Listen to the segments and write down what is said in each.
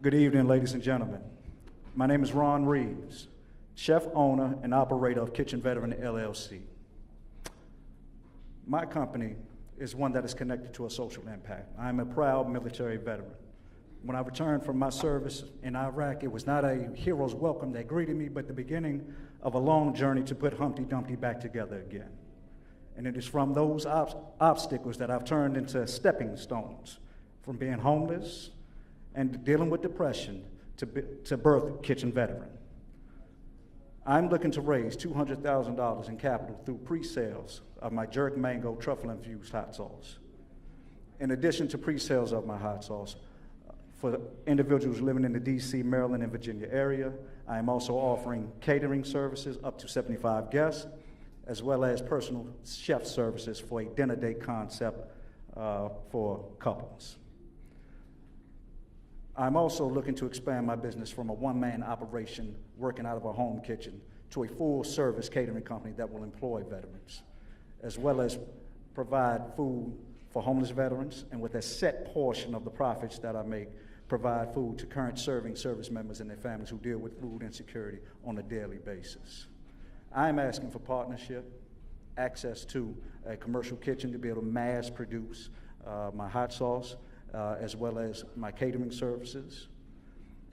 Good evening, ladies and gentlemen. My name is Ron Reaves, chef, owner, and operator of Kitchen Veteran LLC. My company is one that is connected to a social impact. I'm a proud military veteran. When I returned from my service in Iraq, it was not a hero's welcome that greeted me, but the beginning of a long journey to put Humpty Dumpty back together again. And it is from those obstacles that I've turned into stepping stones, from being homeless and dealing with depression to birth Kitchen Veteran. I'm looking to raise $200,000 in capital through pre-sales of my jerk mango truffle-infused hot sauce. In addition to pre-sales of my hot sauce, for individuals living in the DC, Maryland, and Virginia area, I am also offering catering services up to 75 guests, as well as personal chef services for a dinner date concept for couples. I'm also looking to expand my business from a one-man operation working out of a home kitchen to a full-service catering company that will employ veterans, as well as provide food for homeless veterans, and with a set portion of the profits that I make, provide food to current serving service members and their families who deal with food insecurity on a daily basis. I'm asking for partnership, access to a commercial kitchen to be able to mass produce my hot sauce, as well as my catering services.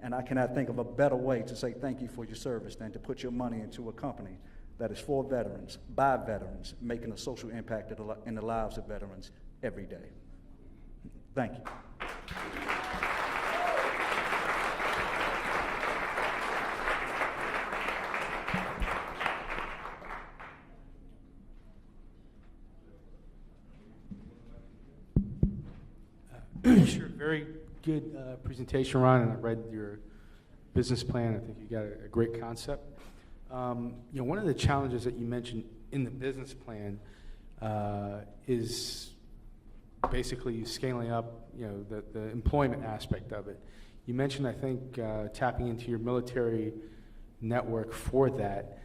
And I cannot think of a better way to say thank you for your service than to put your money into a company that is for veterans, by veterans, making a social impact in the lives of veterans every day. Thank you. Sure, very good presentation, Ron, and I read your business plan. I think you got a great concept. One of the challenges that you mentioned in the business plan is basically scaling up, the employment aspect of it. You mentioned, I think, tapping into your military network for that.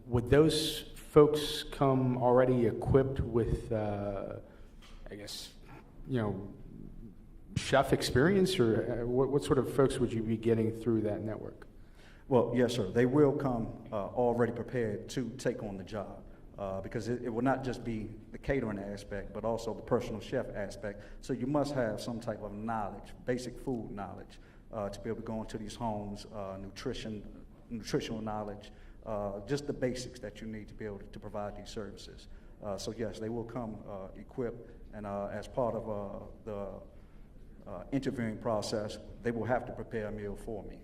Would those folks come already equipped with, chef experience, or what sort of folks would you be getting through that network? Well, yes, sir. They will come already prepared to take on the job because it will not just be the catering aspect, but also the personal chef aspect. So you must have some type of knowledge, basic food knowledge, to be able to go into these homes, nutritional knowledge, just the basics that you need to be able to provide these services. So yes, they will come equipped, and as part of the interviewing process, they will have to prepare a meal for me.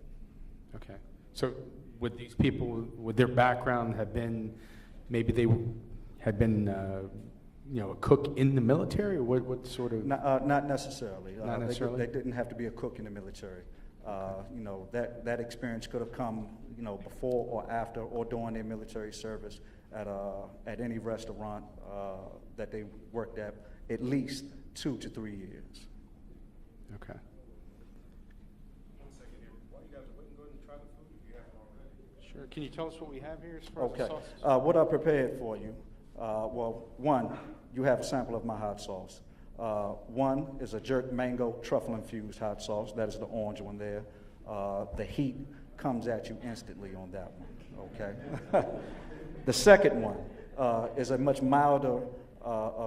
Okay. So would these people, would their background have been, maybe they had been, a cook in the military, or what sort of? Not necessarily. Not necessarily? They didn't have to be a cook in the military. That experience could have come, before or after or during their military service at any restaurant that they worked at least 2 to 3 years. Okay. 1 second here. While you guys are waiting, go ahead and try the food if you haven't already. Sure. Can you tell us what we have here as far as the Okay. sauces? What I prepared for you, one, you have a sample of my hot sauce. One is a jerk mango truffle-infused hot sauce. That is the orange one there. The heat comes at you instantly on that one, okay? The second one is a much milder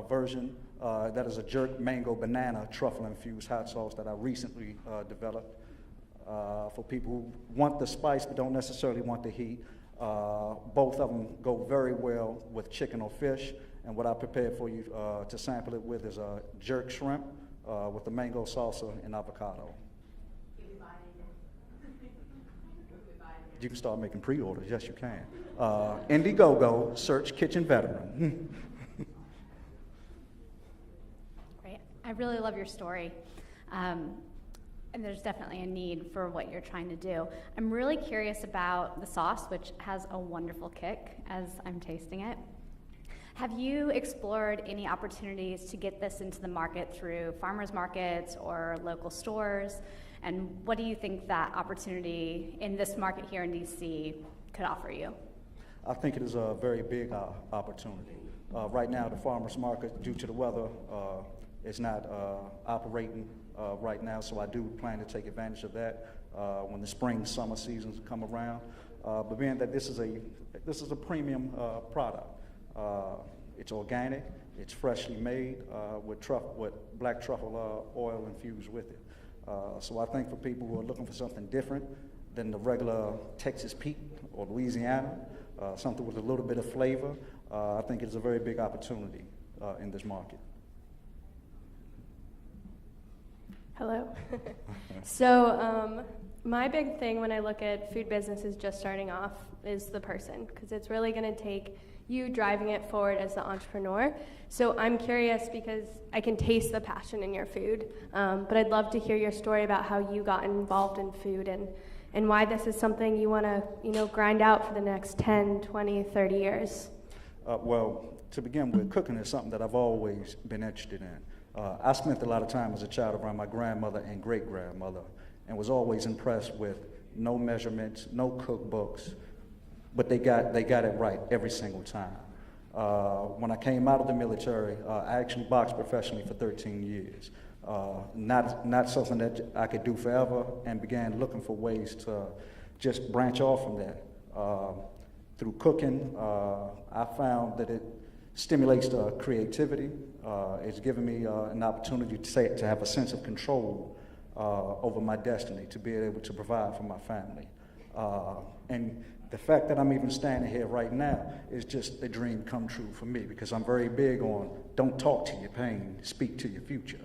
version. That is a jerk mango banana truffle-infused hot sauce that I recently developed for people who want the spice but don't necessarily want the heat. Both of them go very well with chicken or fish, and what I prepared for you to sample it with is a jerk shrimp with the mango salsa and avocado. You can start making pre-orders, yes you can. Indiegogo, search Kitchen Veteran. Great. I really love your story. And there's definitely a need for what you're trying to do. I'm really curious about the sauce, which has a wonderful kick as I'm tasting it. Have you explored any opportunities to get this into the market through farmers markets or local stores? And what do you think that opportunity in this market here in DC could offer you? I think it is a very big opportunity. Right now, the farmers market, due to the weather, is not operating right now, so I do plan to take advantage of that when the spring, summer seasons come around. But being that this is a premium product, it's organic, it's freshly made with black truffle oil infused with it. So I think for people who are looking for something different than the regular Texas Pete or Louisiana, something with a little bit of flavor, I think it's a very big opportunity in this market. Hello. So my big thing when I look at food businesses just starting off is the person, because it's really going to take you driving it forward as the entrepreneur. So I'm curious because I can taste the passion in your food, but I'd love to hear your story about how you got involved in food and why this is something you want to grind out for the next 10, 20, 30 years. Well, to begin with, cooking is something that I've always been interested in. I spent a lot of time as a child around my grandmother and great-grandmother and was always impressed with no measurements, no cookbooks, but they got it right every single time. When I came out of the military, I actually boxed professionally for 13 years. Not something that I could do forever, and began looking for ways to just branch off from that. Through cooking, I found that it stimulates the creativity. It's given me an opportunity to have a sense of control over my destiny, to be able to provide for my family. And the fact that I'm even standing here right now is just a dream come true for me, because I'm very big on don't talk to your pain, speak to your future.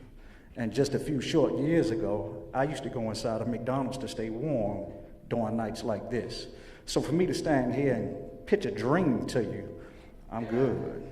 And just a few short years ago, I used to go inside of McDonald's to stay warm during nights like this. So for me to stand here and pitch a dream to you, I'm good.